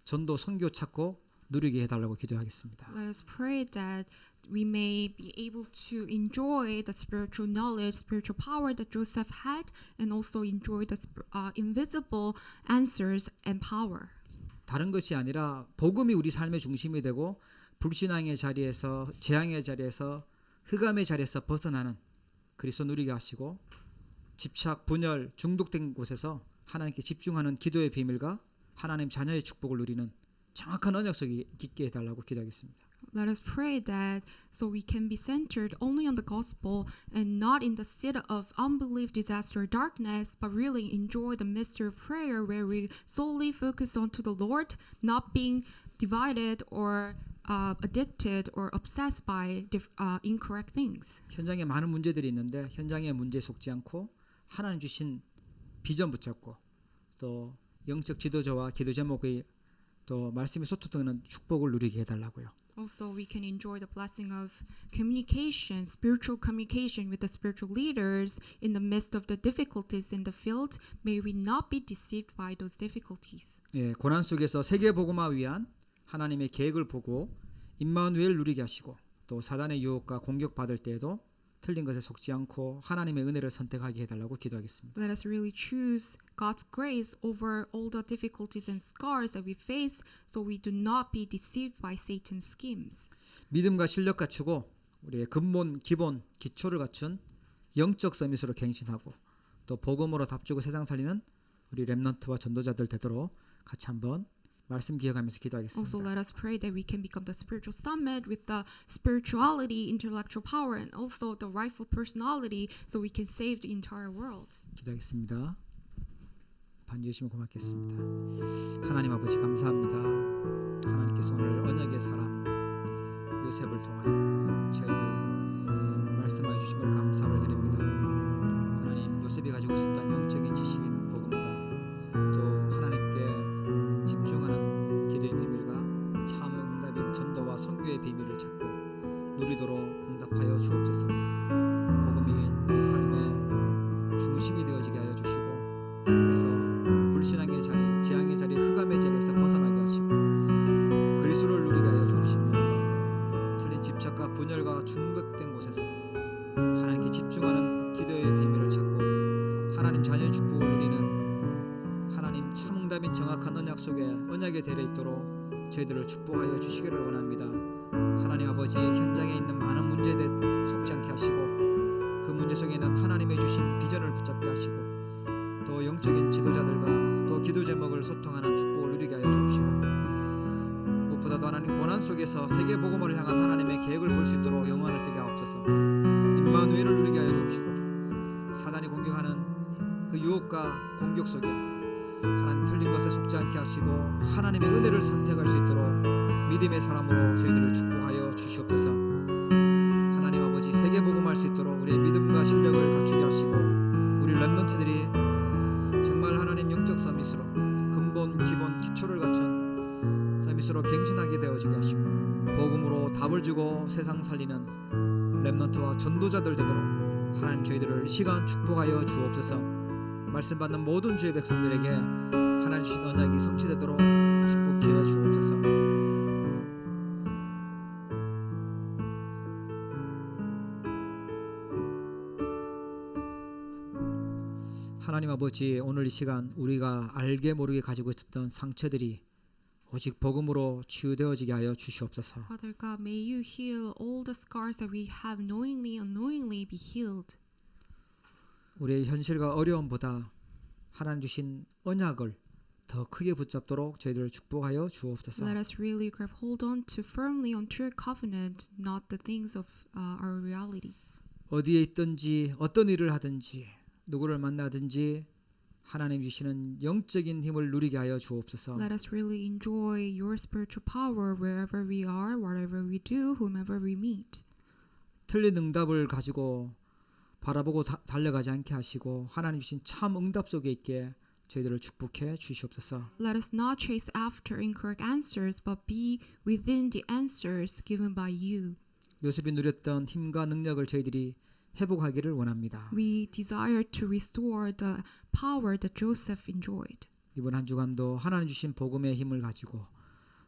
전도 선교 찾고 누리게 해달라고 기도하겠습니다. Let us pray that we may be able to enjoy the spiritual knowledge, spiritual power that Joseph had, and also enjoy the invisible answers and power. 다른 것이 아니라 복음이 우리 삶의 중심이 되고 불신앙의 자리에서 재앙의 자리에서 흑암의 자리에서 벗어나는 그리스도 누리게 하시고 집착, 분열, 중독된 곳에서 하나님께 집중하는 기도의 비밀과 하나님 자녀의 축복을 누리는 정확한 언약 속에 있게 해달라고 기도하겠습니다. Let us pray that so we can be centered only on the gospel and not in the seat of unbelief, disaster, darkness, but really enjoy the mystery of prayer where we solely focus on to the Lord, not being divided or addicted or obsessed by incorrect things. 현장에 많은 문제들이 있는데 현장의 문제에 속지 않고 하나님 주신 비전 붙잡고 또 영적 지도자와 기도 제목의 또 말씀이 소통되는 축복을 누리게 해달라고요. Also, we can enjoy the blessing of communication, spiritual communication with the spiritual leaders in the midst of the difficulties in the field. May we not be deceived by those difficulties. 예, 고난 속에서 세계 복음화 위한 하나님의 계획을 보고 임마누엘 누리게 하시고 또 사단의 유혹과 공격받을 때에도 틀린 것에 속지 않고 하나님의 은혜를 선택하게 해달라고 기도하겠습니다. Let us really choose God's grace over all the difficulties and scars that we face so we do not be deceived by Satan's schemes. 믿음과 실력 갖추고 우리의 근본, 기본, 기초를 갖춘 영적 서밋으로 갱신하고 또 복음으로 답주고 세상 살리는 우리 렘넌트와 전도자들 되도록 같이 한번 말씀 기억하면서 Also, 기도하겠습니다. let us pray that we can become the spiritual summit with the spirituality, intellectual power, and also the rightful personality so we can save the entire world. 기도하겠습니다. 반주해주시면 고맙겠습니다. 하나님 아버지 감사합니다. 하나님께서 오늘 언약의 사람 요셉을 통하여 저희들 말씀하여 주심을 감사를 드립니다. 하나님 요셉이 가지고 있었던 영적인 지식인 복음과 또 하나님께 집중하는 기도의 비밀과 참 응답인 전도와 선교의 비밀을 찾고 누리도록 응답하여 주옵소서. 복음이 우리 삶의 중심이 되어지게 하여 주시고 그래서 불신앙의 자리, 재앙의 자리, 흑암의 자리에서 벗어나게 하시고 그리스도를 누리게 하여 주옵시며 틀린 집착과 분열과 중독된 곳에서 하나님께 집중하는 기도의 비밀을 찾고 하나님 자녀의 축복을 누리는 하나님 참 응답인 정확한 언약 속에 언약의 대례 있도록 저희들을 축복하여 주시기를 원합니다. 하나님 아버지 현장에 있는 많은 문제에 속지 않게 하시고 그 문제 속에 있는 하나님의 주신 비전을 붙잡게 하시고 또 영적인 지도자들과 또 기도 제목을 소통하는 축복을 누리게 하여 주옵시고 무엇보다도 하나님 고난 속에서 세계 복음을 향한 하나님의 계획을 볼 수 있도록 영광을 뜨게 하옵소서. 임마누엘을 누리게 하여 주옵시고 사단이 공격하는 그 유혹과 공격 속에 하나님 틀린 것에 속지 않게 하시고 하나님의 은혜를 선택할 수 있도록 믿음의 사람으로 저희들을 축복하여 주시옵소서. 하나님 아버지 세계 복음할 수 있도록 우리의 믿음과 실력을 갖추게 하시고 우리 렘넌트들이 정말 하나님 영적 서밋으로 근본, 기본, 기초를 갖춘 서밋으로 갱신하게 되어지게 하시고 복음으로 답을 주고 세상 살리는 렘넌트와 전도자들 되도록 하나님 저희들을 시간 축복하여 주옵소서. 말씀 받는 모든 주의 백성들에게 하나님 주신 언약이 성취되도록 축복해 주옵소서. 하나님 아버지 오늘 이 시간 우리가 알게 모르게 가지고 있었던 상처들이 오직 복음으로 치유되어지게 하여 주시옵소서. Father God, may you heal all the scars that we have knowingly, unknowingly be healed. 우리의 현실과 어려움보다 하나님 주신 언약을 더 크게 붙잡도록 저희들을 축복하여 주옵소서. Let us really grab hold on to firmly onto your covenant, not the things of our reality. 어디에 있든지 어떤 일을 하든지 누구를 만나든지 하나님 주시는 영적인 힘을 누리게 하여 주옵소서. Let us really enjoy your spiritual power wherever we are, whatever we do, whomever we meet. 틀린 응답을 가지고 바라보고 달려가지 않게 하시고 하나님 주신 참 응답 속에 있게 저희들을 축복해 주시옵소서. Let us not chase after incorrect answers, but be within the answers given by you. 요셉이 누렸던 힘과 능력을 저희들이 회복하기를 원합니다. We desire to restore the power that Joseph enjoyed. 이번 한 주간도 하나님 주신 복음의 힘을 가지고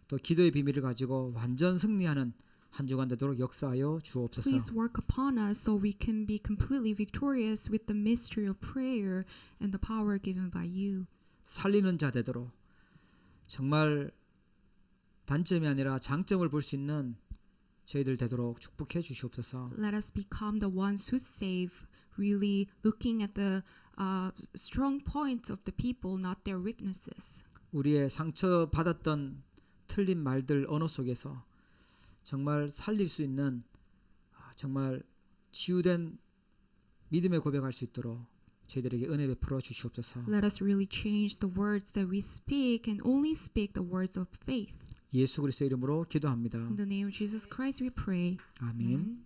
또 기도의 비밀을 가지고 완전 승리하는 한 주간 되도록 역사하여 주옵소서. Please work upon us so we can be completely victorious with the mystery of prayer and the power given by you. 살리는 자 되도록 정말 단점이 아니라 장점을 볼 수 있는 저희들 되도록 축복해 주시옵소서. Let us become the ones who save, really looking at the strong points of the people, not their weaknesses. 우리의 상처받았던 틀린 말들 언어 속에서 정말 살릴 수 있는 정말 치유된 믿음의 고백할 수 있도록 저희들에게 은혜 베풀어 주시옵소서. Let us really change the words that we speak and only speak the words of faith. 예수 그리스도의 이름으로 기도합니다. In the name of Jesus Christ we pray. 아멘. Amen.